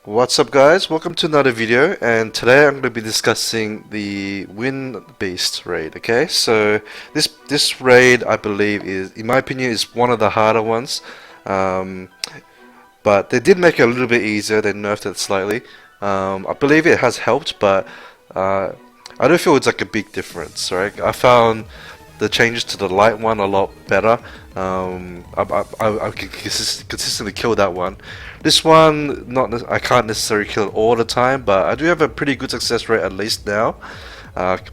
What's up guys, welcome to another video, and today I'm going to be discussing the Wind Beast raid. Okay, so this raid I believe is, in my opinion, is one of the harder ones, um, but they did make it a little bit easier. They nerfed it slightly. I believe it has helped, but uh, I don't feel it's like a big difference, right? I found the changes to the light one a lot better. I can consistently kill that one. This one, I can't necessarily kill it all the time, but I do have a pretty good success rate at least now.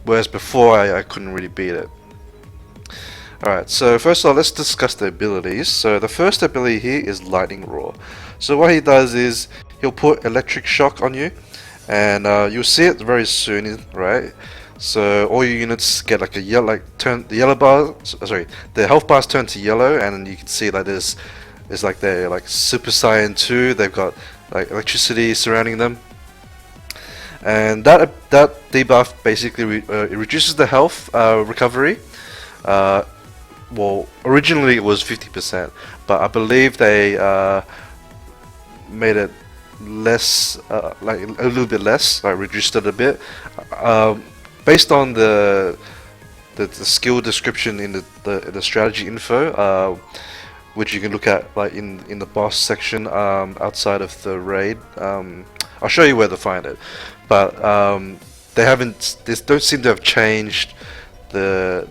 Whereas before I couldn't really beat it. Alright, so first of all, let's discuss the abilities. So the first ability here is Lightning Roar. So what he does is he'll put Electric Shock on you, and you'll see it very soon, right? So all your units get like a yellow, the yellow bar, sorry, the health bars turn to yellow, and you can see like there's like they're like Super Saiyan 2. They've got like electricity surrounding them, and that debuff basically it reduces the health recovery. Uh, well, originally it was 50%, but I believe they made it less, like a little bit less, like reduced it a bit. Um, Based on the skill description in the strategy info, which you can look at like in the boss section outside of the raid. I'll show you where to find it, but they don't seem to have changed the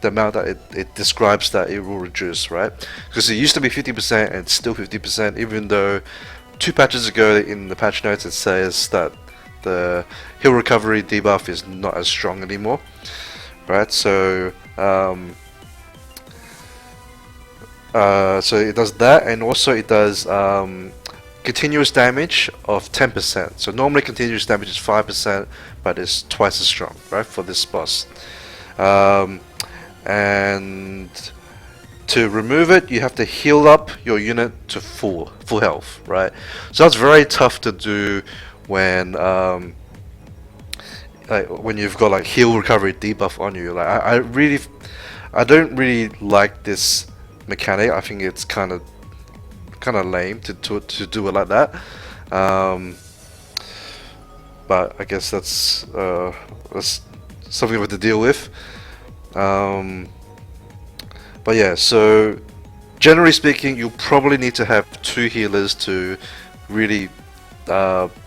amount that it describes that it will reduce, right? Because it used to be 50% and it's still 50%, even though 2 patches ago in the patch notes it says that the heal recovery debuff is not as strong anymore, right? So so it does that, and also it does continuous damage of 10%. So normally continuous damage is 5%, but it's twice as strong, right, for this boss. And to remove it, you have to heal up your unit to full health, right? So that's very tough to do when like when you've got like heal recovery debuff on you. Like I don't really like this mechanic. I think it's kind of lame to do it like that. But I guess that's something we have to deal with. But yeah, so generally speaking, you probably need to have 2 healers to really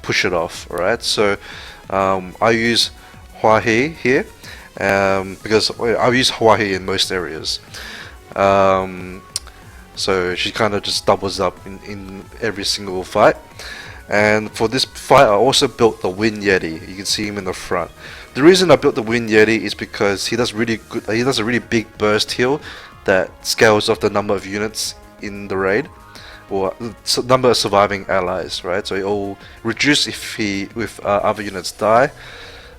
push it off. Alright, so I use Hua He here because I use Hua He in most areas. So she kind of just doubles up in every single fight. And for this fight, I also built the Wind Yeti. You can see him in the front. The reason I built the Wind Yeti is because he does really good. He does a really big burst heal that scales off the number of units in the raid, or number of surviving allies. Right, so it will reduce if other units die.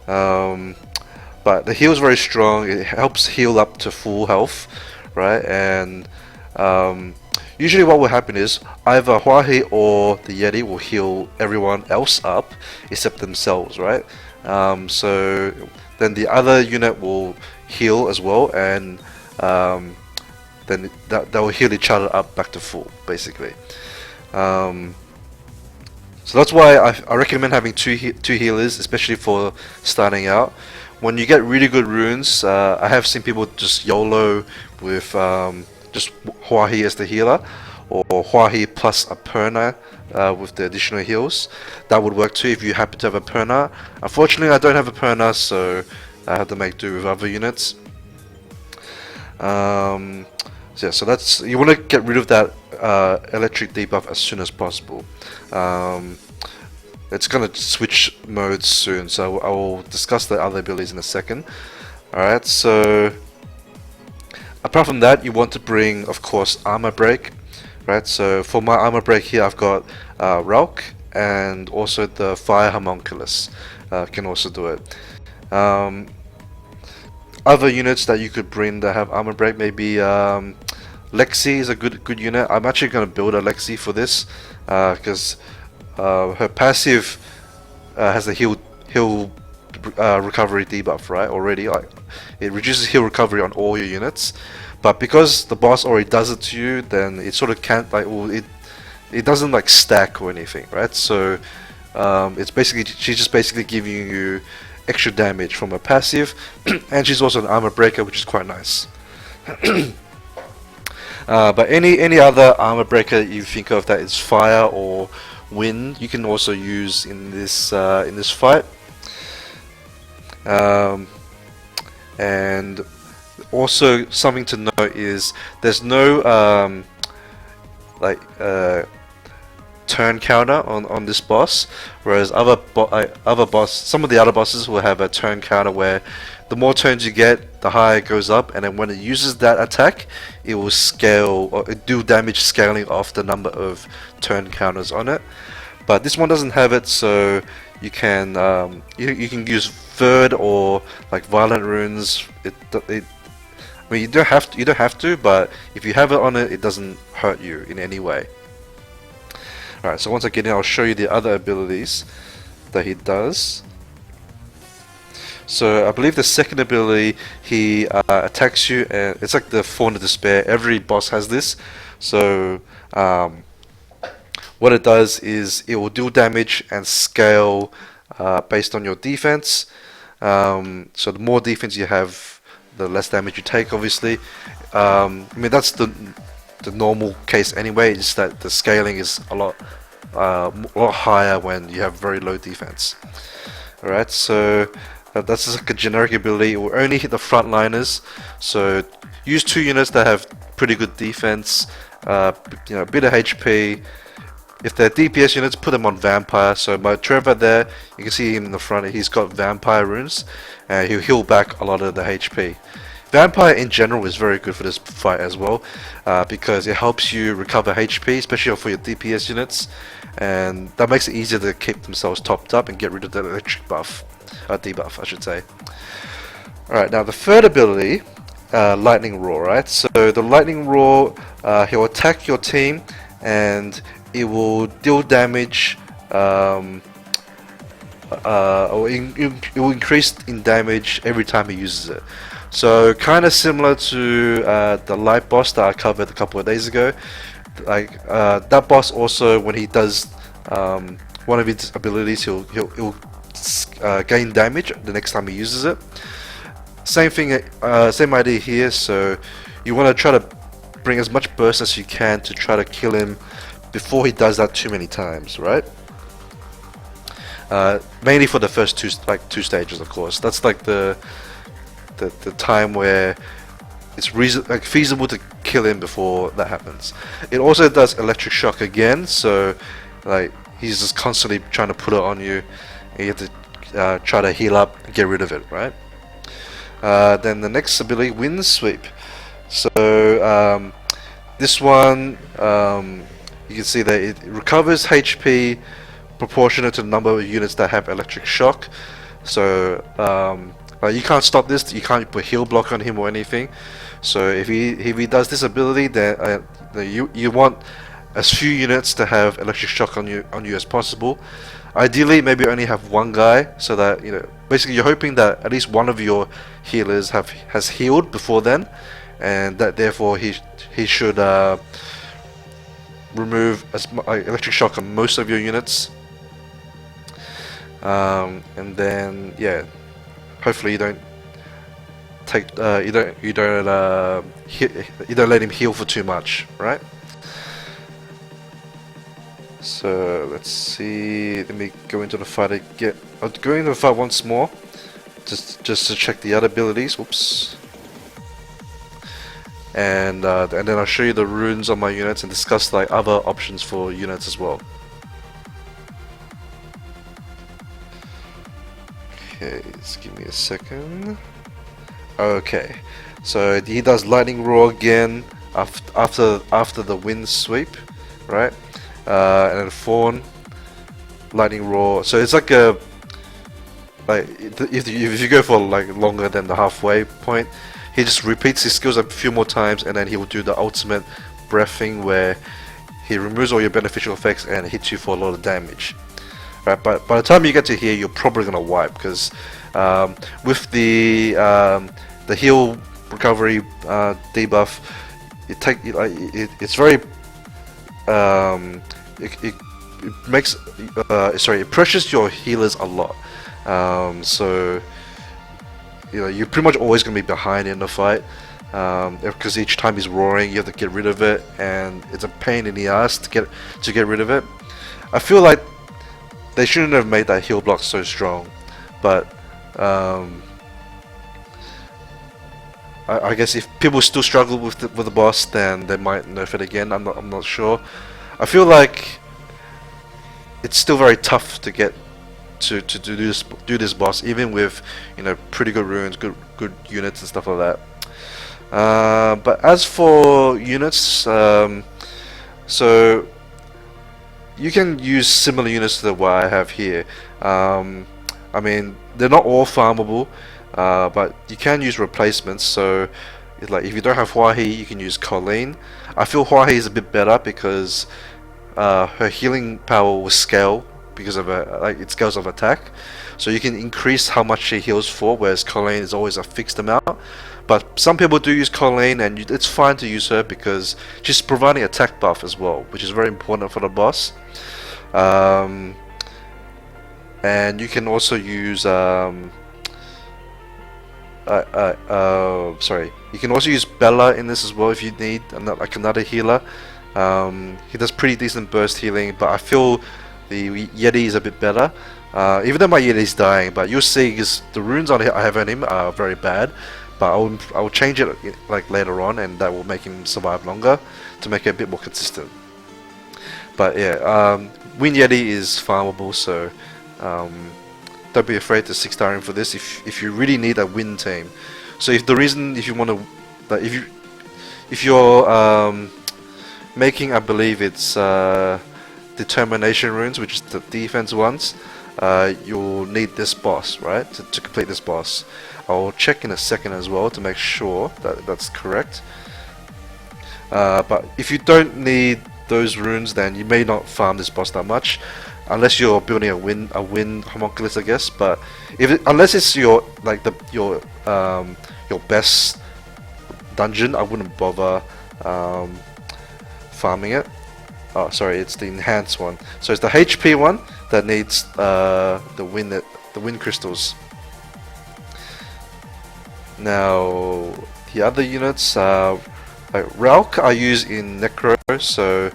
But the heal is very strong. It helps heal up to full health, right? And usually what will happen is either Hua He or the Yeti will heal everyone else up except themselves, right? So then the other unit will heal as well, and then that will heal each other up back to full, basically. So that's why I recommend having two healers, especially for starting out. When you get really good runes, I have seen people just YOLO with just Hua He as the healer, or Hua He plus a Perna with the additional heals. That would work too if you happen to have a Perna. Unfortunately, I don't have a Perna, so I have to make do with other units. So yeah, so that's, you want to get rid of that electric debuff as soon as possible. It's gonna switch modes soon, so I will discuss the other abilities in a second. Alright, so apart from that, you want to bring, of course, Armor Break. Right, so for my Armor Break here, I've got Ralk, and also the Fire Homunculus can also do it. Other units that you could bring that have Armor Break, maybe Lexi is a good unit. I'm actually going to build a Lexi for this because her passive has a heal recovery debuff, right? Already, like it reduces heal recovery on all your units. But because the boss already does it to you, then it sort of can't, like, well, it doesn't like stack or anything, right? So It's basically she's just basically giving you extra damage from a passive, and she's also an armor breaker, which is quite nice. But any other armor breaker you think of that is fire or wind, you can also use in this fight. And also something to note is there's no like turn counter on this boss, whereas some of the other bosses will have a turn counter where the more turns you get, the higher it goes up, and then when it uses that attack, it will scale or do damage scaling off the number of turn counters on it. But this one doesn't have it, so you can you can use third or like violent runes. I mean, you don't have to, but if you have it on it, it doesn't hurt you in any way. Alright, so once I get in, I'll show you the other abilities that he does. So I believe the second ability, he attacks you, and it's like the Thorn of Despair. Every boss has this. So what it does is it will deal damage and scale based on your defense. So the more defense you have, the less damage you take, obviously. I mean, that's the normal case anyway, it's just that the scaling is a lot higher when you have very low defense. Alright, so that's just like a generic ability. It will only hit the frontliners, so use 2 units that have pretty good defense, a bit of HP. If they're DPS units, put them on Vampire. So my Trevor there, you can see him in the front, he's got Vampire runes, and he'll heal back a lot of the HP. Vampire in general is very good for this fight as well, because it helps you recover HP, especially for your DPS units, and that makes it easier to keep themselves topped up and get rid of the electric buff, debuff I should say. Alright, now the third ability, Lightning Roar, right? So the Lightning Roar, he'll attack your team and it will deal damage, or it will increase in damage every time he uses it. So kind of similar to the light boss that I covered a couple of days ago. Like that boss also, when he does one of his abilities, he'll gain damage the next time he uses it. Same thing, same idea here. So you want to try to bring as much burst as you can to try to kill him before he does that too many times, right? Mainly for the first two stages, of course. That's like the time where it's feasible to kill him before that happens. It also does electric shock again, so like he's just constantly trying to put it on you, and you have to try to heal up and get rid of it, right? Then the next ability, Wind Sweep. So this one, you can see that it recovers HP proportionate to the number of units that have electric shock. So you can't stop this. You can't put heal block on him or anything. So if he does this ability, then you want as few units to have electric shock on you as possible. Ideally, maybe only have one guy, so that basically you're hoping that at least one of your healers has healed before then, and that therefore he should remove electric shock on most of your units. And then hopefully you don't take you don't let him heal for too much, right? So let's see. Let me go into the fight again. I'll go into the fight once more, just to check the other abilities. Whoops. And then I'll show you the runes on my units and discuss like other options for units as well. Okay, just give me a second. Okay, so he does Lightning Roar again after the Wind Sweep, right? And then Fawn, Lightning Roar. So it's like if you go for like longer than the halfway point, he just repeats his skills a few more times, and then he will do the ultimate breath thing where he removes all your beneficial effects and hits you for a lot of damage. Right, but by the time you get to here, you're probably gonna wipe, because with the heal recovery debuff, it's very makes it pressures your healers a lot. So you know, you're pretty much always gonna be behind in the fight. Because each time he's roaring, you have to get rid of it, and it's a pain in the ass to get rid of it. I feel like they shouldn't have made that heal block so strong, but I guess if people still struggle with the boss, then they might nerf it again. I'm not sure. I feel like it's still very tough to get to do this boss, even with, you know, pretty good runes, good units and stuff like that. But as for units, so you can use similar units to what I have here. I mean, they're not all farmable, but you can use replacements. So, like if you don't have Hua-He, you can use Colleen. I feel Hua-He is a bit better because her healing power will scale because of it scales of attack. So you can increase how much she heals for, whereas Colleen is always a fixed amount. But some people do use Colleen, and it's fine to use her because she's providing attack buff as well, which is very important for the boss. And you can also use sorry, you can also use Bella in this as well if you need another healer. He does pretty decent burst healing, but I feel the Yeti is a bit better. Even though my Yeti is dying, but you'll see because the runes I have on him are very bad. But I will change it like later on, and that will make him survive longer to make it a bit more consistent. But yeah, Wind Yeti is farmable, so don't be afraid to 6-star him for this if you really need a wind team. So if you want to, if you're making, I believe it's determination runes, which is the defense ones, you'll need this boss, right, to complete this boss. I'll check in a second as well to make sure that that's correct. But if you don't need those runes, then you may not farm this boss that much, unless you're building a wind homunculus, I guess. But unless it's your best dungeon, I wouldn't bother farming it. Oh, sorry, it's the enhanced one. So it's the HP one that needs the wind crystals. Now the other units, like Ralk, I use in Necro, so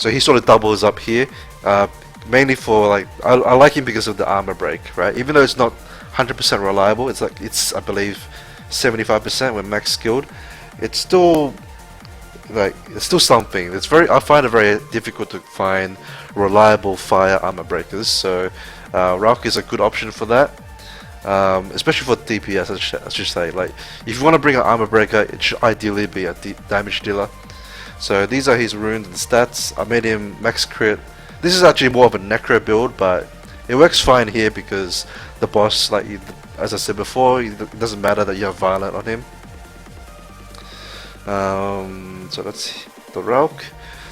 he sort of doubles up here, mainly for like I like him because of the armor break, right? Even though it's not 100% reliable, it's I believe 75% when max skilled. It's still something. I find it very difficult to find reliable fire armor breakers. So Ralk is a good option for that. Especially for DPS, I should say. Like, if you want to bring an armor breaker, it should ideally be a damage dealer. So these are his runes and stats. I made him max crit. This is actually more of a necro build, but it works fine here because the boss, like as I said before, it doesn't matter that you have violent on him. So that's the Ralk.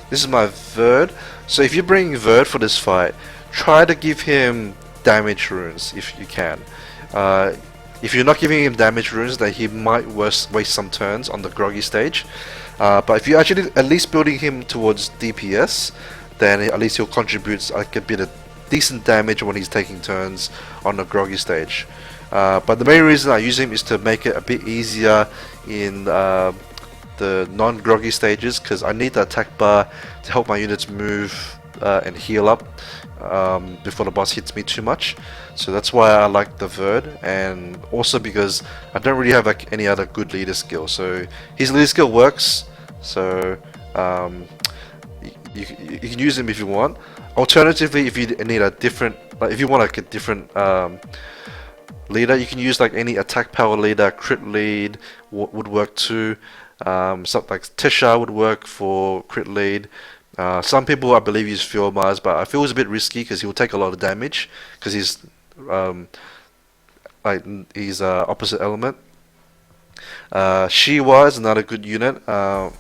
This is my Verd. So if you bring Verd for this fight, try to give him damage runes if you can. If you're not giving him damage runes, then he might waste some turns on the groggy stage. But if you're actually at least building him towards DPS, then at least he'll contribute like a bit of decent damage when he's taking turns on the groggy stage. But the main reason I use him is to make it a bit easier in the non-groggy stages, because I need the attack bar to help my units move and heal up before the boss hits me too much. So that's why I like the Verd, and also because I don't really have like any other good leader skill. So his leader skill works, so you can use him if you want. Alternatively, if you need a different, like if you want like a different leader, you can use like any attack power leader. Crit lead would work too. Something like Tesha would work for crit lead. Some people I believe use Fuel Mars, but I feel it's a bit risky because he will take a lot of damage because he's opposite element. Shiwa is another good unit. I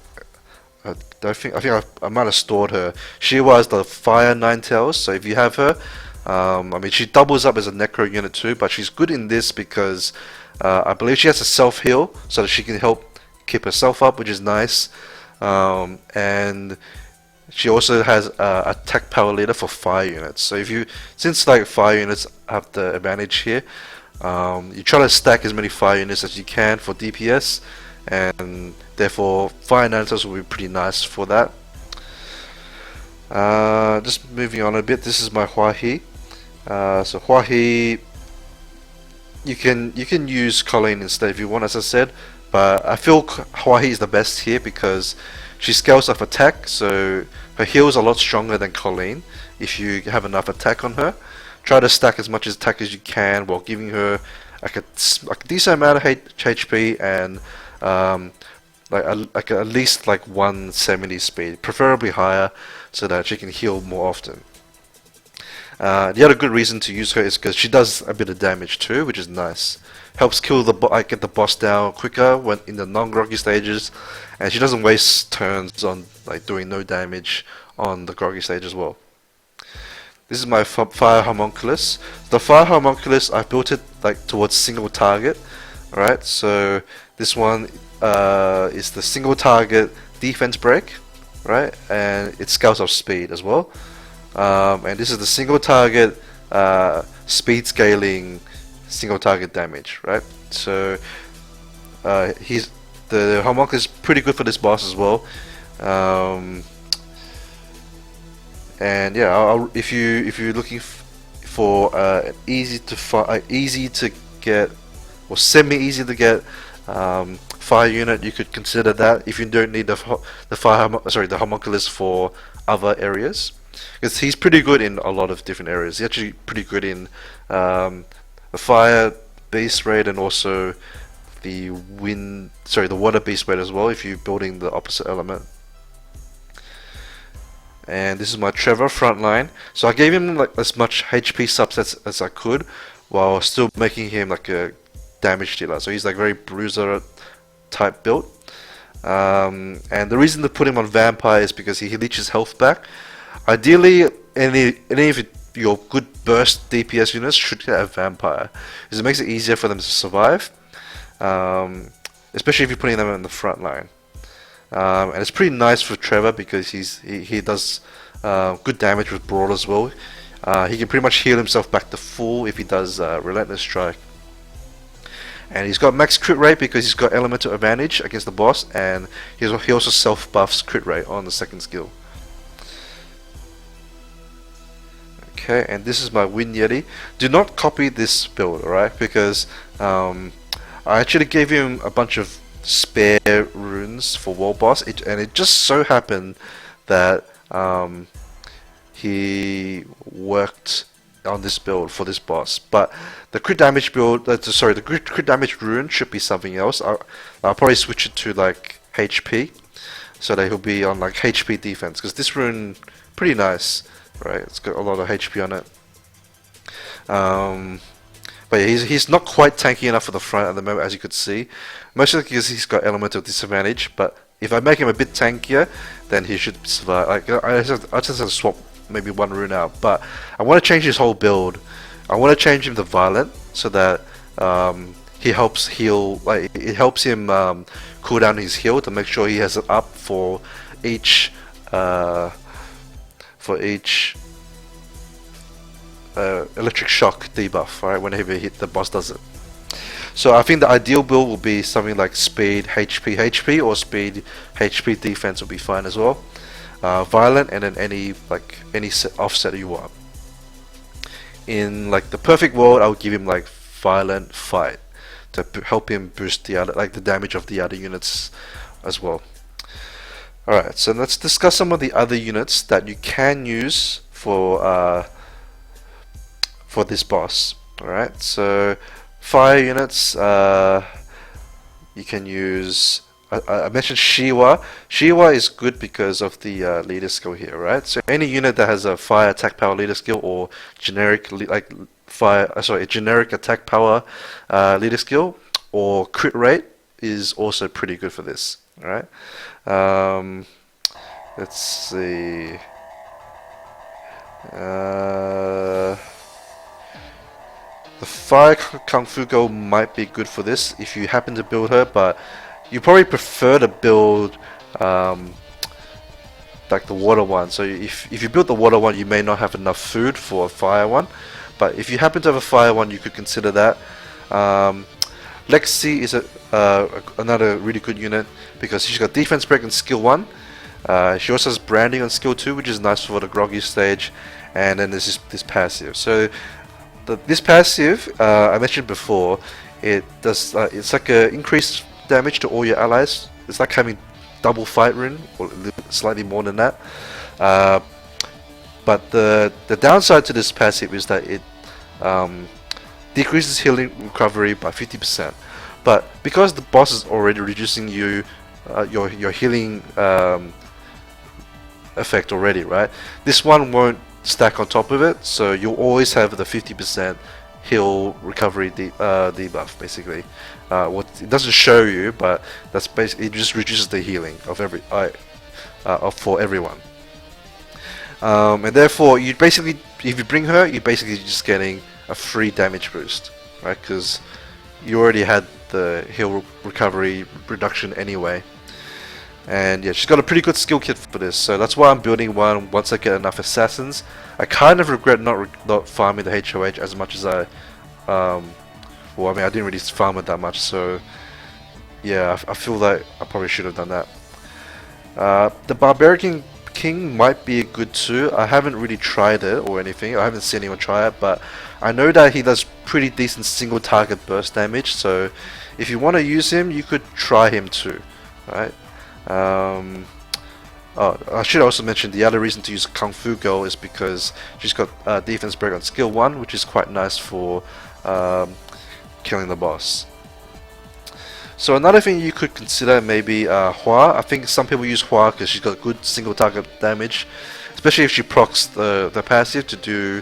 might have stored her. Shiwa is the Fire Ninetales, so if you have her, I mean she doubles up as a Necro unit too, but she's good in this because I believe she has a self heal, so that she can help keep herself up, which is nice. And She also has a attack power leader for fire units. So since like fire units have the advantage here, you try to stack as many fire units as you can for DPS, and therefore fire nanos will be pretty nice for that. Just moving on a bit, this is my Hua He. So Hua He, you can use Colleen instead if you want, as I said, but I feel Hua He is the best here because she scales off attack, so her heal is a lot stronger than Colleen if you have enough attack on her. Try to stack as much attack as you can while giving her like a decent amount of HP and like at least like 170 speed, preferably higher, so that she can heal more often. The other good reason to use her is because she does a bit of damage too, which is nice. Helps kill get the boss down quicker when in the non-groggy stages, and she doesn't waste turns on like doing no damage on the groggy stage as well. This is my fire homunculus. The fire homunculus, I built it like towards single target. Alright, so this one is the single target defense break, right? And it scales off speed as well. And this is the single target speed scaling single target damage, right? So the homunculus is pretty good for this boss as well. And yeah, if you're looking for easy to get or semi-easy to get fire unit, you could consider that if you don't need the homunculus for other areas, because he's pretty good in a lot of different areas. He's actually pretty good in the fire beast raid and also the water beast raid as well if you're building the opposite element. And this is my Trevor frontline. So I gave him like as much HP subsets as I could, while still making him like a damage dealer. So he's like very bruiser type build. And the reason to put him on Vampire is because he leeches health back. Ideally, any of your good burst DPS units should get a Vampire, because it makes it easier for them to survive, especially if you're putting them in the front line. And it's pretty nice for Trevor because he does good damage with Brawl as well. He can pretty much heal himself back to full if he does Relentless Strike. And he's got max crit rate because he's got elemental advantage against the boss, and he also self buffs crit rate on the second skill. Okay, and this is my Wind Yeti. Do not copy this build, alright? Because I actually gave him a bunch of spare runes for World Boss, and it just so happened that he worked on this build for this boss. But the crit damage build, the crit damage rune should be something else. I'll probably switch it to like HP, so that he'll be on like HP defense, because this rune pretty nice, right? It's got a lot of HP on it. But yeah, he's not quite tanky enough for the front at the moment, as you could see. Mostly because he's got elemental disadvantage, but if I make him a bit tankier, then he should survive. Like I just have to swap maybe one rune out, but I want to change his whole build. I want to change him to Violent, so that he helps heal. Like it helps him cool down his heal to make sure he has it up for each electric shock debuff, right? Whenever the boss does it. So I think the ideal build will be something like speed HP or speed HP defense will be fine as well. Violent, and then any offset you want. In like the perfect world, I would give him like Violent Fight to help him boost the damage of the other units as well. Alright, so let's discuss some of the other units that you can use for this boss. Alright, so fire units, you can use, I mentioned Shiwa. Shiwa is good because of the leader skill here, right? So any unit that has a fire attack power leader skill or generic generic attack power leader skill or crit rate is also pretty good for this. Alright, let's see. The Fire Kung Fu Girl might be good for this if you happen to build her, but you probably prefer to build like the water one. So if you build the water one, you may not have enough food for a fire one, but if you happen to have a fire one, you could consider that. Lexi is another really good unit because she's got defense break and skill 1. She also has branding on skill 2, which is nice for the groggy stage, and then there's this passive. So this passive, I mentioned before, it does it's like a increased damage to all your allies. It's like having double fight rune, or slightly more than that. But the downside to this passive is that it decreases healing recovery by 50%. But because the boss is already reducing your healing effect already, right? This one won't stack on top of it, so you'll always have the 50% heal recovery debuff, basically. What it doesn't show you, but that's basically, it just reduces the healing of for everyone. And therefore, you basically, if you bring her, you're basically just getting a free damage boost, right? Because you already had the heal recovery reduction anyway. And yeah, she's got a pretty good skill kit for this, so that's why I'm building one once I get enough assassins. I kind of regret not farming the HOH as much as I, well, I mean, I didn't really farm it that much, so yeah, I feel like I probably should have done that. The Barbarian King might be good too. I haven't really tried it or anything. I haven't seen anyone try it, but I know that he does pretty decent single target burst damage, so if you want to use him, you could try him too, right? Oh, I should also mention the other reason to use Kung Fu Girl is because she's got defense break on skill 1, which is quite nice for killing the boss. So another thing you could consider maybe Hua. I think some people use Hua because she's got good single target damage, especially if she procs the passive to do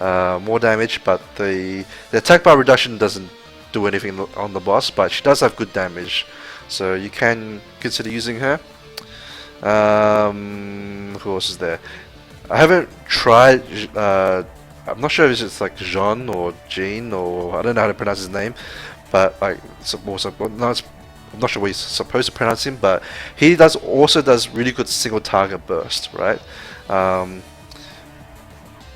more damage, but the attack bar reduction doesn't do anything on the boss, but she does have good damage, so you can consider using her. Who else is there? I haven't tried, I'm not sure if it's like Jean or Jean, or I don't know how to pronounce his name, but like, I'm not sure what he's supposed to pronounce him, but he also does really good single target burst, right?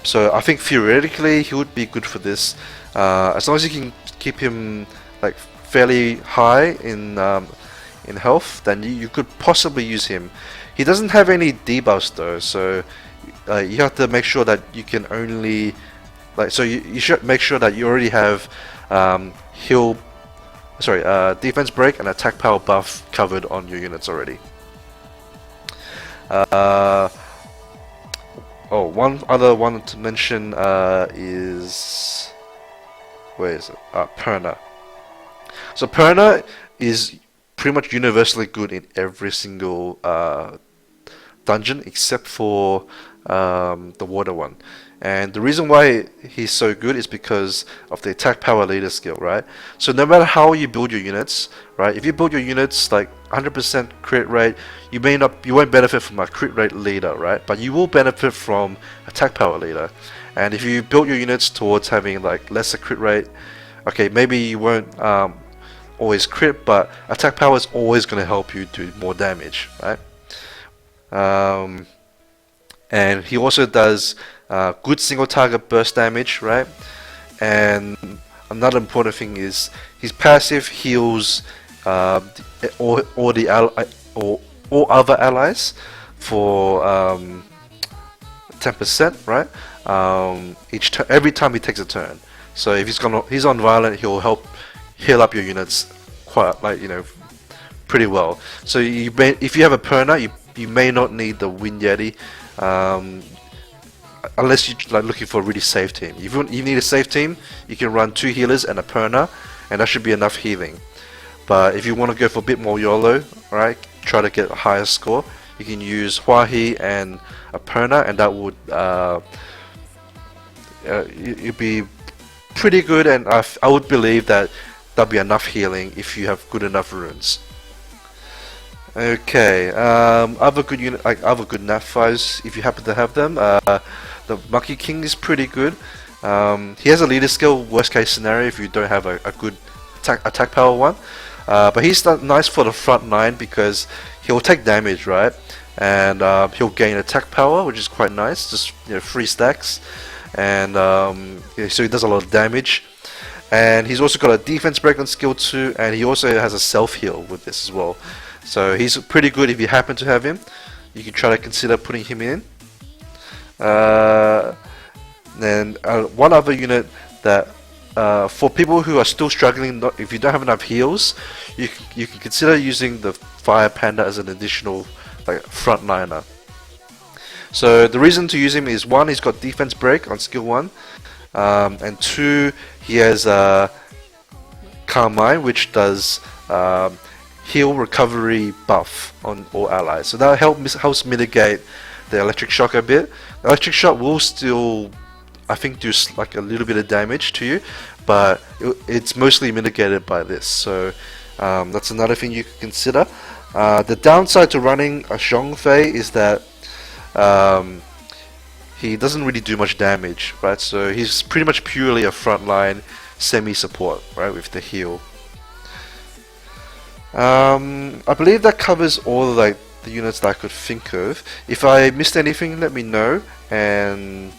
So I think theoretically he would be good for this, as long as you can keep him like fairly high in health, then you could possibly use him. He doesn't have any debuffs though, so you have to make sure that you can only you should make sure that you already have defense break and attack power buff covered on your units already. One other one to mention is, where is it? Perna. So Perna is pretty much universally good in every single dungeon except for the water one. And the reason why he's so good is because of the attack power leader skill, right? So no matter how you build your units, right? If you build your units like 100% crit rate, you won't benefit from a crit rate leader, right? But you will benefit from attack power leader. And if you build your units towards having like lesser crit rate, okay, maybe you won't always crit, but attack power is always going to help you do more damage, right? And he also does good single target burst damage, right? And another important thing is his passive heals all other allies for 10%, right? Every time he takes a turn. So if he's on violent, he'll help heal up your units quite pretty well. So if you have a Perna, you may not need the Wind Yeti. Unless you're looking for a really safe team. If you need a safe team, you can run 2 healers and a Perna, and that should be enough healing. But if you want to go for a bit more YOLO, right, try to get a higher score, you can use Hua He and a Perna, and that would it'd be pretty good, and I would believe that that'll be enough healing if you have good enough runes. Okay, other good nat 5s if you happen to have them. The Monkey King is pretty good. He has a leader skill, worst case scenario, if you don't have a good attack power one. But he's nice for the front line because he'll take damage, right? and he'll gain attack power, which is quite nice, just 3 stacks, and yeah, so he does a lot of damage. And he's also got a defense break on skill 2, and he also has a self heal with this as well. So he's pretty good. If you happen to have him, you can try to consider putting him in. Then one other unit that for people who are still struggling, if you don't have enough heals, you can consider using the Fire Panda as an additional frontliner. So the reason to use him is 1, he's got defense break on skill 1, and 2, he has Calm Mind, which does heal recovery buff on all allies. So that helps mitigate the electric shock a bit. The electric shock will still, I think, do like a little bit of damage to you, but it's mostly mitigated by this. So that's another thing you can consider. The downside to running a Zhongfei is that he doesn't really do much damage, right? So he's pretty much purely a frontline semi-support, right, with the heal. I believe that covers all the units that I could think of. If I missed anything, let me know, and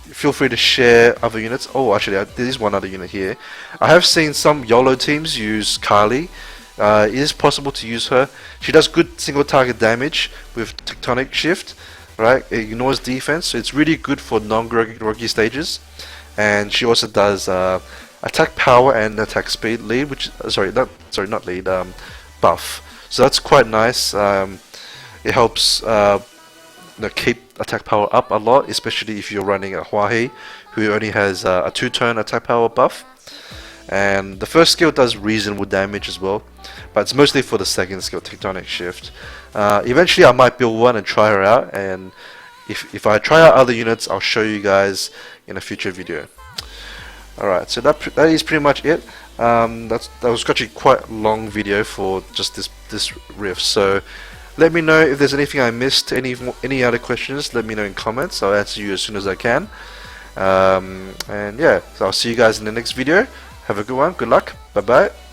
feel free to share other units. Oh, actually, there is one other unit here. I have seen some YOLO teams use Kali. It is possible to use her. She does good single target damage with Tectonic Shift, right? It ignores defense, so it's really good for non-groggy stages. And she also does attack power and attack speed lead, which not lead, buff. So that's quite nice. It helps keep attack power up a lot, especially if you're running a Huahi, who only has a 2-turn attack power buff. And the first skill does reasonable damage as well, but it's mostly for the second skill, Tectonic Shift. Eventually I might build one and try her out, and if I try out other units, I'll show you guys in a future video. Alright, so that is pretty much it. That was actually quite a long video for just this riff. So let me know if there's anything I missed, any other questions. Let me know in comments. I'll answer you as soon as I can. And yeah, so I'll see you guys in the next video. Have a good one. Good luck. Bye bye.